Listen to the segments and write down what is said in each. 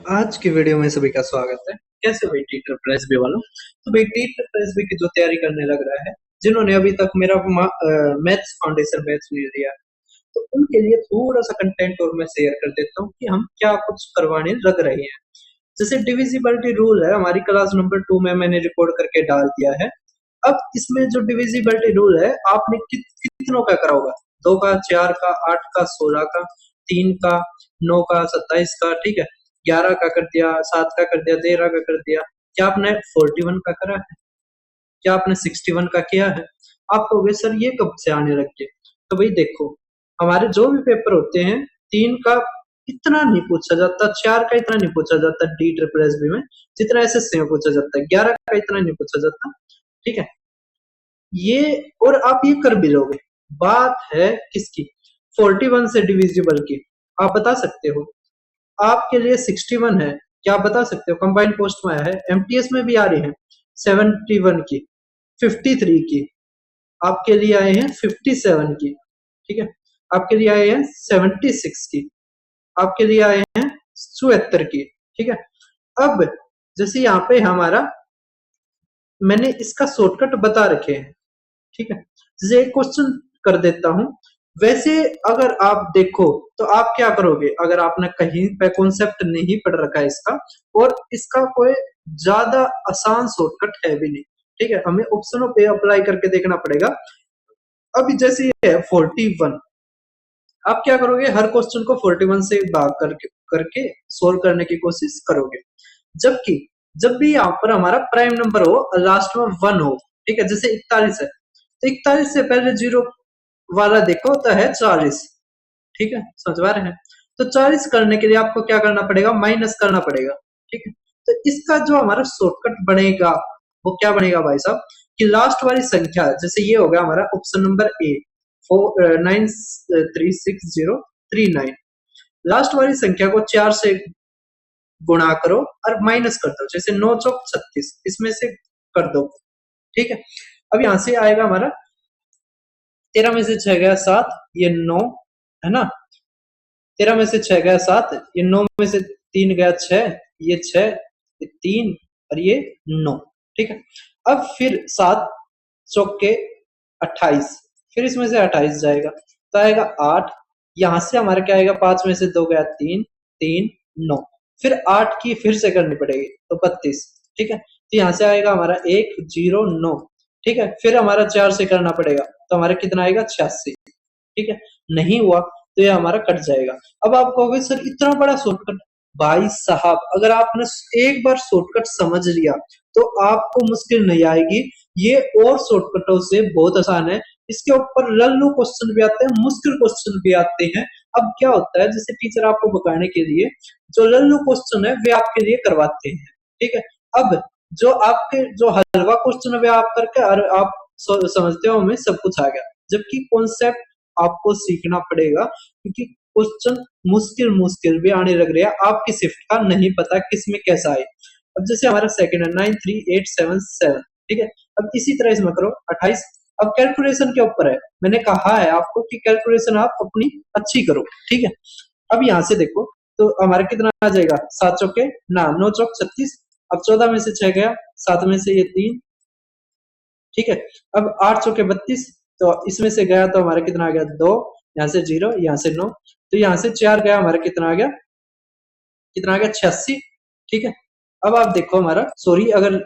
आज की वीडियो में सभी का स्वागत है। कैसे भाई टी ट्रिपल एस बी वालों। तो भाई टी ट्रिपल एस बी की जो तैयारी करने लग रहा है, जिन्होंने अभी तक मेरा मैथ्स फाउंडेशन बैच नहीं लिया, तो उनके लिए थोड़ा सा कंटेंट और मैं शेयर कर देता हूँ कि हम क्या कुछ करवाने लग रहे हैं। जैसे डिविजिबिलिटी रूल है, हमारी क्लास नंबर 2 में मैंने रिकॉर्ड करके डाल दिया है। अब इसमें जो डिविजिबिलिटी रूल है, आपने कितनों का करा होगा? 2 का, 4 का, 8 का, 16 का, 3 का, 9 का, 27 का, ठीक है, 11 का कर दिया, 7 का कर दिया, 13 का कर दिया। क्या आपने 41 का करा है? क्या आपने 61 का किया है? आप कहोगे सर ये कब से आने लग गए? तो भाई देखो, हमारे जो भी पेपर होते हैं, 3 का इतना नहीं पूछा जाता, 4 का इतना नहीं पूछा जाता डी ट्रिपल एस बी में, जितना एसएससी में पूछा जाता है। 11 का इतना नहीं पूछा जाता, ठीक है। ये और आप ये कर भी लोगे। बात है किसकी? 41 से डिविजिबल की। आप बता सकते हो? आपके लिए 61 है, क्या आप बता सकते हो? कंबाइंड पोस्ट में आया है, एमटीएस में भी आ रही है 71 की, 53 की, आपके लिए आए हैं 57 की, ठीक है, आपके लिए आए हैं 76 की, आपके लिए आए हैं 74 की, ठीक है। अब जैसे यहाँ पे हमारा, मैंने इसका शॉर्टकट बता रखे हैं, ठीक है। जैसे एक क्वेश्चन कर देता हूं। वैसे अगर आप देखो तो आप क्या करोगे, अगर आपने कहीं पे कॉन्सेप्ट नहीं पढ़ रखा है इसका, और इसका कोई ज्यादा आसान शॉर्टकट है भी नहीं, ठीक है, हमें ऑप्शनों पे अप्लाई करके देखना पड़ेगा। अभी जैसे ये है 41, आप क्या करोगे? हर क्वेश्चन को 41 से भाग करके करके सोल्व करने की कोशिश करोगे। जबकि जब भी यहाँ पर हमारा प्राइम नंबर हो, लास्ट में 1 हो, ठीक है, जैसे 41 है, तो 41 से पहले जीरो वाला देखो होता है 40, ठीक है, समझ पा रहे हैं? तो 40 करने के लिए आपको क्या करना पड़ेगा? माइनस करना पड़ेगा, ठीक है। तो इसका जो हमारा शॉर्टकट बनेगा, वो क्या बनेगा भाई साहब, कि लास्ट वाली संख्या, जैसे ये हो गया हमारा ऑप्शन नंबर ए, 936 039, लास्ट वाली संख्या को 4 से गुणा करो और माइनस कर दो, जैसे 9 चौक 36, इसमें से कर दो, ठीक है। अब यहां से आएगा हमारा 13 में से 6 गया 7, ये 9 है ना, 13 में से 6 गया 7, ये 9 में से 3 गया 6, ये 6, ये 3 और ये 9, ठीक है। अब फिर 7 चौके 28, फिर इसमें से 28 जाएगा तो आएगा 8, यहां से हमारा क्या आएगा? 5 में से 2 गया 3, 3, 9, फिर 8 की फिर से करनी पड़ेगी तो 32, ठीक है। तो यहां से आएगा हमारा 1 0 9, ठीक है, फिर हमारा 4 से करना पड़ेगा तो हमारा कितना आएगा? 86, ठीक है। नहीं हुआ तो ये हमारा कट जाएगा। अब आप कहोगे सर इतना बड़ा शॉर्टकट। भाई साहब, अगर आपने एक बार शॉर्टकट समझ लिया तो आपको मुश्किल नहीं आएगी। ये और शॉर्टकटों से बहुत आसान है। इसके ऊपर लल्लू क्वेश्चन भी आते हैं, मुश्किल क्वेश्चन भी आते हैं। अब क्या होता है, जैसे टीचर आपको बताने के लिए जो लल्लू क्वेश्चन है वे आपके लिए करवाते हैं, ठीक है। अब जो आपके जो हलवा क्वेश्चन है वे आप करके और आप समझते हो हमें सब कुछ आ गया, जबकि कॉन्सेप्ट आपको सीखना पड़ेगा, क्योंकि क्वेश्चन मुश्किल मुश्किल भी आने लग रहे हैं, आपकी शिफ्ट का नहीं पता किसमें कैसा आए। अब जैसे हमारा सेकंड है 93877, ठीक है। अब इसी तरह इसमें करो 28। अब कैलकुलेशन के ऊपर है, मैंने कहा है आपको कि कैलकुलेशन आप अपनी अच्छी करो, ठीक है। अब यहां से देखो तो हमारा कितना आ जाएगा? 7 चौके ना 9 चौक 36, अब 14 में से 6 गया, 7 में से ये 3, ठीक है। अब 8 चौके 32, तो इसमें से गया तो हमारा कितना आ गया? 2, यहाँ से 0, यहाँ से 9, तो यहाँ से 4 गया, हमारा कितना आ गया? कितना आ गया? 86, ठीक है। अब आप देखो हमारा, सॉरी, अगर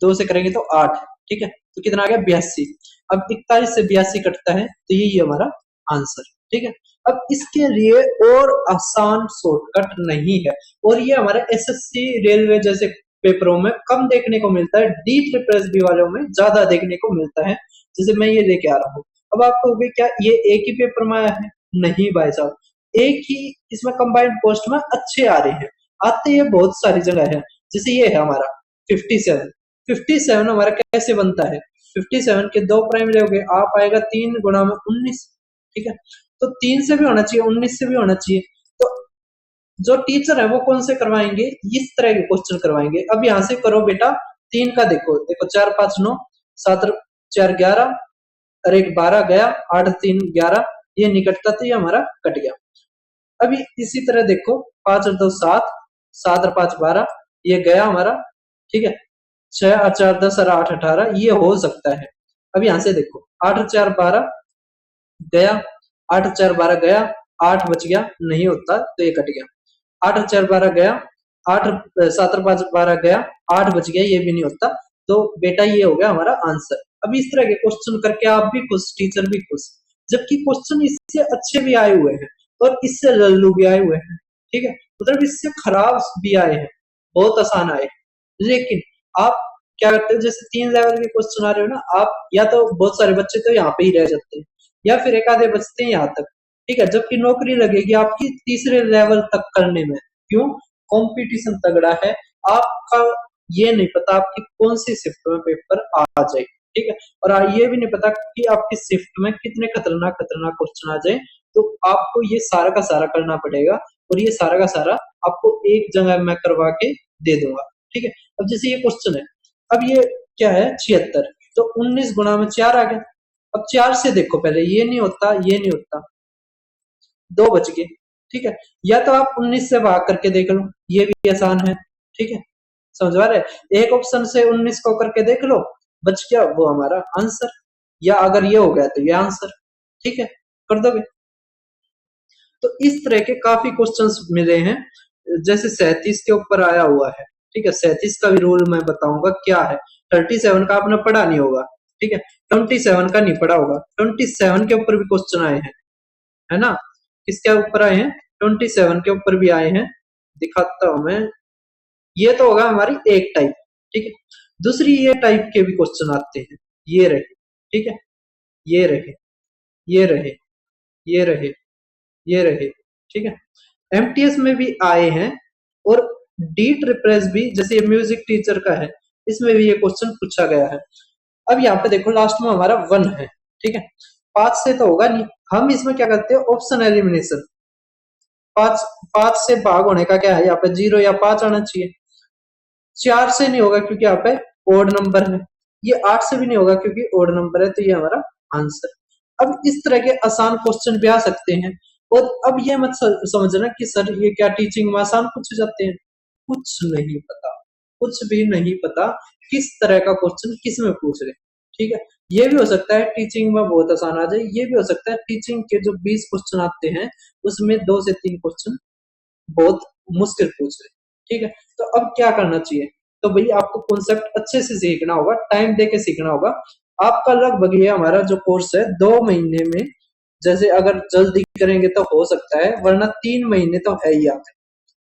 2 से करेंगे तो 8, ठीक है, तो कितना आ गया? 82। अब 41 से 82 कटता है तो यही हमारा आंसर, ठीक है। अब इसके लिए और आसान शॉर्टकट नहीं है, और ये हमारे एसएससी रेलवे जैसे पेपरों में कम देखने को मिलता है, डी ट्रिपल एस बी वालों में ज्यादा देखने को मिलता है। जैसे मैं ये लेके आ रहा हूँ, अब आपको क्या ये एक ही पेपर में आया है? नहीं भाई साहब, एक ही इसमें कंबाइंड पोस्ट में अच्छे आ रहे हैं, आते ये बहुत सारी जगह है। जैसे ये है हमारा 57, 57 हमारा कैसे बनता है? 57 के दो प्राइम लोगे आप, आएगा 3 गुणा में 19, ठीक है। तो 3 से भी होना चाहिए, 19 से भी होना चाहिए। तो जो टीचर है वो कौन से करवाएंगे? इस तरह के क्वेश्चन करवाएंगे। अब यहाँ से करो बेटा, 3 का देखो देखो, 4 5 9, 7 4 11, और एक 12 गया, 8 3 11, ये निकटता तो ये हमारा कट गया। अभी इसी तरह देखो, 5 और 2 7, 7 और 5 12, ये गया हमारा, ठीक है। 6 और 4 10 और 8 18, ये हो सकता है। अब यहां से देखो 8 और 4 12 गया, 8 और 4 12 गया, 8 बच गया, नहीं होता तो ये कट गया। 8 और 4 12 गया, 8 7 और 5 12 गया, 8 बच गया, ये भी नहीं होता। तो बेटा ये हो गया हमारा आंसर। अब इस तरह के क्वेश्चन करके आप भी खुश, टीचर भी खुश, जबकि क्वेश्चन इससे अच्छे भी आए हुए हैं और इससे लल्लू भी आए हुए हैं, ठीक है। मतलब इससे खराब भी आए हैं, बहुत आसान आए, लेकिन आप क्या करते हो, जैसे 3 लेवल के क्वेश्चन आ रहे हो ना, आप या तो बहुत सारे बच्चे तो यहाँ पे ही रह जाते हैं, या फिर एक आधे बचते हैं यहाँ तक, ठीक है। जबकि नौकरी लगेगी आपकी तीसरे लेवल तक करने में। क्यों? कंपटीशन तगड़ा है। आपका ये नहीं पता आपकी कौन सी शिफ्ट में पेपर आ जाए, ठीक है। और ये भी नहीं पता कि आपकी शिफ्ट में कितने खतरनाक खतरनाक क्वेश्चन आ जाए। तो आपको ये सारा का सारा करना पड़ेगा, और ये सारा का सारा आपको एक जगह मैं करवा के दे दूंगा, ठीक है। अब जैसे ये क्वेश्चन है, अब ये क्या है, 76, तो 19 गुणा में 4 आ गया। अब 4 से देखो, पहले ये नहीं होता, ये नहीं होता, 2 बच गए, ठीक है। या तो आप 19 से भाग करके देख लो, ये भी आसान है, ठीक है। समझ आ रहा है? एक ऑप्शन से 19 को करके देख लो, बच गया वो हमारा आंसर। या अगर ये हो गया तो ये आंसर, ठीक है, कर दोगे। तो इस तरह के काफी क्वेश्चंस मिले हैं। जैसे 37 के ऊपर आया हुआ है, ठीक है। 37 का भी रूल मैं बताऊंगा क्या है। 37 का आपने पढ़ा नहीं होगा, ठीक है। 27 का नहीं पढ़ा होगा, 27 के ऊपर भी क्वेश्चन आए हैं, है ना। किसके ऊपर आए हैं? 27 के ऊपर भी आए हैं, दिखाता हूं मैं। ये तो होगा हमारी एक टाइप, ठीक है। दूसरी ये टाइप के भी क्वेश्चन आते हैं, ये रहे, ठीक है, ये रहे, ये रहे, ये रहे, ये रहे, ठीक है। एमटीएस में भी आए हैं, और डीट रिप्रेस भी, जैसे ये म्यूजिक टीचर का है, इसमें भी ये क्वेश्चन पूछा गया है। अब यहाँ पे देखो लास्ट में हमारा 1 है, ठीक है। 5 से तो होगा नहीं, हम इसमें क्या करते हैं, ऑप्शन एलिमिनेशन। 5 5 से भाग होने का क्या है, यहाँ पे 0 या 5 आना चाहिए। 4 से नहीं होगा क्योंकि यहाँ पे ओड नंबर है। ये 8 से भी नहीं होगा क्योंकि ओड नंबर है, तो ये हमारा आंसर। अब इस तरह के आसान क्वेश्चन भी आ सकते हैं। और अब ये मत समझना कि सर ये क्या टीचिंग में आसान पूछे जाते हैं, कुछ नहीं पता, कुछ भी नहीं पता किस तरह का क्वेश्चन किस में पूछ रहे हैं, ठीक है। ये भी हो सकता है टीचिंग में बहुत आसान आ जाए, ये भी हो सकता है टीचिंग के जो 20 क्वेश्चन आते हैं उसमें 2 से 3 क्वेश्चन बहुत मुश्किल पूछ रहे, ठीक है। तो अब क्या करना चाहिए, तो भाई आपको कॉन्सेप्ट अच्छे से सीखना होगा, टाइम दे के सीखना होगा। आपका लगभग ये हमारा जो कोर्स है 2 महीने में, जैसे अगर जल्दी करेंगे तो हो सकता है, वरना 3 महीने तो है ही। आप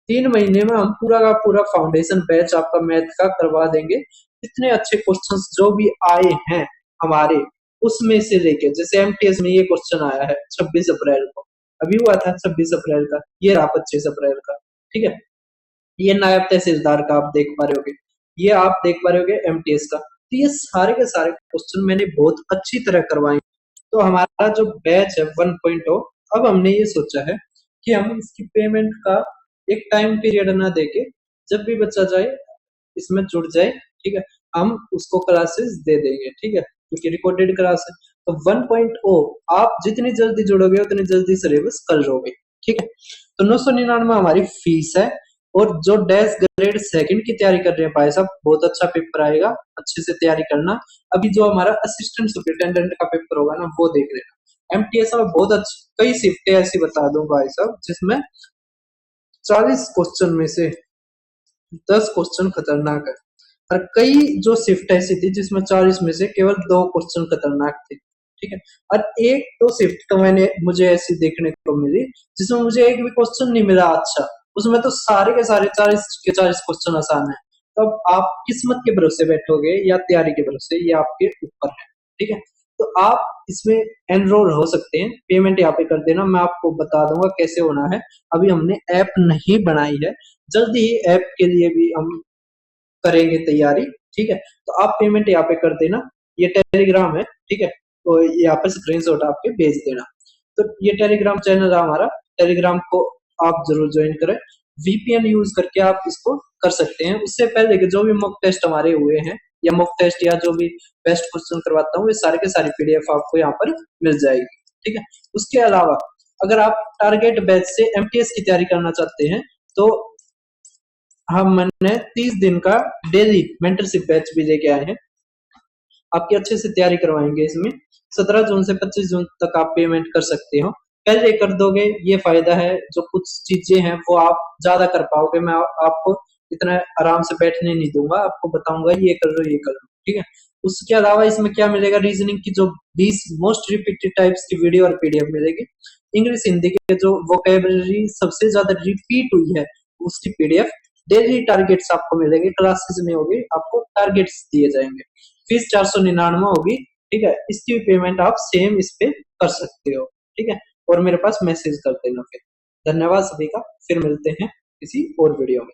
3 महीने में हम पूरा का पूरा फाउंडेशन बैच आपका मैथ का करवा देंगे। इतने अच्छे क्वेश्चंस जो भी आए हैं हमारे, उसमें से लेके, जैसे एमटीएस में ये क्वेश्चन आया है 26 अप्रैल को, अभी हुआ था 26 अप्रैल का, ये रहा 25 अप्रैल का, ठीक है। ये नायब तहसीलदार का आप देख पा रहे होगे, ये आप देख पा रहे होगे एमटीएस का। तो ये सारे के सारे क्वेश्चन मैंने बहुत अच्छी तरह करवाए। तो हमारा जो बैच है 1.0, अब हमने ये सोचा है कि हम इसकी पेमेंट का एक टाइम पीरियड ना देके, जब भी बच्चा जाए इसमें जुड़ जाए, ठीक है, हम उसको क्लासेस दे देंगे, ठीक है, क्योंकि रिकॉर्डेड क्लास है। तो 1.0 आप जितनी जल्दी जुड़ोगे उतनी जल्दी सिलेबस कर लोगे, ठीक है। तो 999 हमारी फीस है। और जो डैश ग्रेड सेकंड की तैयारी कर रहे हैं भाई साहब, बहुत अच्छा पेपर आएगा, अच्छे से तैयारी करना। अभी जो हमारा असिस्टेंट सुपरिटेंडेंट का पेपर होगा ना, वो देख लेना। एमटीएस में बहुत अच्छी कई शिफ्टें ऐसी बता दूं भाई साहब, जिसमें 40 क्वेश्चन में से 10 क्वेश्चन खतरनाक है, और कई जो शिफ्ट ऐसी थी जिसमें 40 में से केवल 2 क्वेश्चन खतरनाक थे, ठीक है। और एक तो शिफ्ट तो मैंने मुझे ऐसी देखने को मिली जिसमें मुझे एक भी क्वेश्चन नहीं मिला अच्छा, उसमें तो सारे के सारे 40 के 40 क्वेश्चन आसान है। तो अब आप किस्मत के भरोसे बैठोगे या तैयारी के भरोसे, ये आपके ऊपर है, ठीक है। तो आप इसमें एनरोल हो सकते हैं, पेमेंट यहाँ पे कर देना, मैं आपको बता दूंगा कैसे होना है। अभी हमने ऐप नहीं बनाई है, जल्दी ही ऐप के लिए भी हम करेंगे तैयारी, ठीक है। तो आप पेमेंट यहाँ पे कर देना, ये टेलीग्राम है, ठीक है। तो यहाँ पे स्क्रीनशॉट आपके भेज देना। तो ये टेलीग्राम चैनल है हमारा, टेलीग्राम को आप जरूर ज्वाइन करें। वीपीएन यूज करके आप इसको कर सकते हैं। उससे पहले के जो भी मॉक टेस्ट हमारे हुए हैं, या मॉक टेस्ट, या जो भी बेस्ट क्वेश्चन करवाता हूँ, ये सारे के सारे पीडीएफ आपको यहाँ पर मिल जाएगी, ठीक है। उसके अलावा अगर आप टारगेट बैच से एमटीएस की तैयारी करना चाहते हैं, तो हमने 30 दिन का डेली मेंटरशिप बैच भी लेके आए हैं। आपकी अच्छे से तैयारी करवाएंगे इसमें। 17 जून से 25 जून तक आप पेमेंट कर सकते हो। पहले कर दोगे ये फायदा है, जो कुछ चीजें हैं वो आप ज्यादा कर पाओगे। मैं आपको इतना आराम से बैठने नहीं दूंगा, आपको बताऊंगा ये कर लो ये कर लो, ठीक है। उसके अलावा इसमें क्या मिलेगा, रीजनिंग की जो 20 मोस्ट रिपीटेड टाइप्स की वीडियो और पीडीएफ मिलेगी। इंग्लिश हिंदी के जो वोकेबलरी सबसे ज्यादा रिपीट हुई है उसकी पीडीएफ। डेली टारगेट्स आपको मिलेंगे, क्लासेस नहीं होगी, आपको टारगेट्स दिए जाएंगे। फीस 499 होगी, ठीक है। इसकी पेमेंट आप सेम इस पे कर सकते हो, ठीक है। और मेरे पास मैसेज कर देना फिर। धन्यवाद सभी का, फिर मिलते हैं किसी और वीडियो में।